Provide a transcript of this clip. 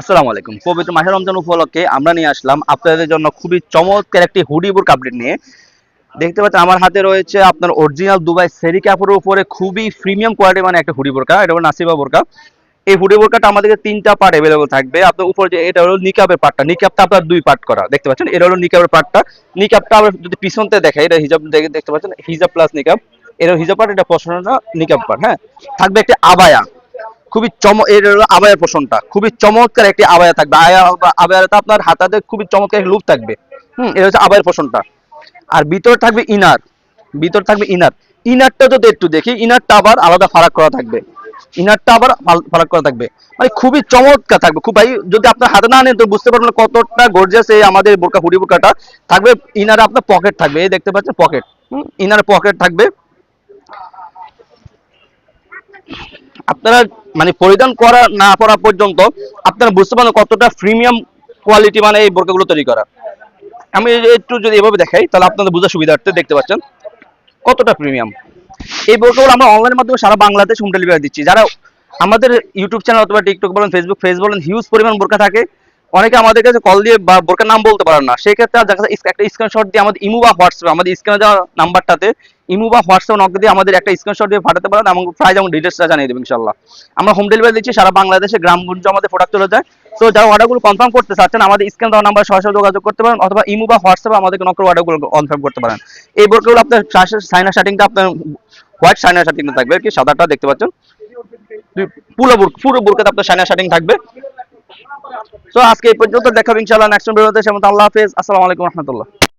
আসসালামু আলাইকুম। পবিত্র মাহে রমজান উপলক্ষে আমরা নিয়ে আসলাম আপনাদের জন্য খুবই চমৎকার একটি হুডি বুরকা আপডেট নিয়ে। দেখতে পাচ্ছেন আমার হাতে রয়েছে আপনার অরিজিনাল দুবাই সেরি কাপড়ের উপরে খুবই প্রিমিয়াম কোয়ালিটি মানে একটা হুডি বোরকা। এটা হলো নাসিবা বোরকা। এই হুডি বোরকাটা আমাদেরকে ৩ টা পার্ট अवेलेबल থাকবে। আপনার উপরে যে এটা হলো নিকাবের পার্টটা। নিকাবটা আপনার ২ পার্ট করা। দেখতে পাচ্ছেন? এটা হলো নিকাবের পার্টটা। নিকাবটা আমরা যদি পিছন থেকে দেখাই এটা হিজাব দেখতে পাচ্ছেন? হিজাব প্লাস নিকাব। এটা হিজাব পার্ট, এটা পশমিনা নিকাব পার্ট, হ্যাঁ? থাকবে একটা আবায়া। খুবই এর হলো আবায়ার পোষণটা খুবই চমৎকার একটি আবায়া থাকবে। আবায়াতে আপনার হাতাতে খুবই চমৎকার একটা লুক থাকবে। এটা হচ্ছে আবায়ার পোষণটা। আর ভিতরে থাকবে ইনার। ভিতর থাকবে ইনার। ইনারটা যদি একটু দেখি, ইনারটা আবার আলাদা ফারাক করা থাকবে। ইনারটা আবার ফারাক করা থাকবে। মানে খুবই চমৎকার থাকবে। খুব ভাই, যদি আপনার হাতে না নেন তো বুঝতে পারবেন না কতটা গর্জিয়াস এই আমাদের বোরকা হুডি বোরকাটা থাকবে। ইনারে আপনার পকেট থাকবে, এই দেখতে পাচ্ছেন পকেট। ইনারে পকেট থাকবে। আপনারা মানে পরিধান করা না করা পর্যন্ত আপনারা বুঝতে পারেন কতটা প্রিমিয়াম কোয়ালিটি মানে এই বোরকাগুলো তৈরি করা। আমি একটু যদি এভাবে দেখাই তাহলে আপনাদের বোঝার সুবিধার্থে দেখতে পাচ্ছেন কতটা প্রিমিয়াম। এই বোরকাগুলো আমরা অনলাইনের মাধ্যমে সারা বাংলাদেশ হোম ডেলিভারি দিচ্ছি। যারা আমাদের ইউটিউব চ্যানেল অথবা টিকটক বলেন, ফেসবুক পেজ বলেন, হিউজ পরিমাণ বোরকা থাকে। অনেকে আমাদের কাছে কল দিয়ে বা বোরকার নাম বলতে পারেন না, সেই ক্ষেত্রে দেখা যায় একটা স্ক্রিনশট দিয়ে আমাদের ইমো বা হোয়াটসঅ্যাপে আমাদের স্ক্রিনে দেওয়া নাম্বারটাতে ইমো বা হোয়াটসঅ্যাপ নক দিয়ে আমাদের একটা স্ক্রিনশট দিয়ে পাঠাতে পারেন এবং প্রাইস এবং ডিটেলসটা জানিয়ে দেবেন ইনশাল্লাহ। আমরা হোম ডেলিভারি দিচ্ছি সারা বাংলাদেশে, গ্রামগঞ্জ আমাদের প্রোডাক্ট চলে যায়। তো যারা অর্ডারগুলো কনফার্ম করতে চাচ্ছেন আমাদের স্ক্রিনে দেওয়া নাম্বার সরাসরি যোগাযোগ করতে পারেন অথবা ইমো বা হোয়াটসঅ্যাপে আমাদেরকে নক করে অর্ডারগুলো কনফার্ম করতে পারেন। এই বোরকাগুলো আপনার সাইনা শার্টিংটা আপনার হোয়াইট শাইনার শার্টিং থাকবে, কি সাদাটা দেখতে পাচ্ছেন। পুরো বোরকাতে আপনার শাইনার শার্টিং থাকবে। তো আজকে এই পর্যন্ত, দেখাবো ইনশাআল্লাহ নেক্সট ভিডিওতে। আল্লাহ হাফেজ, আসসালামু আলাইকুম রহমতুল্লাহ।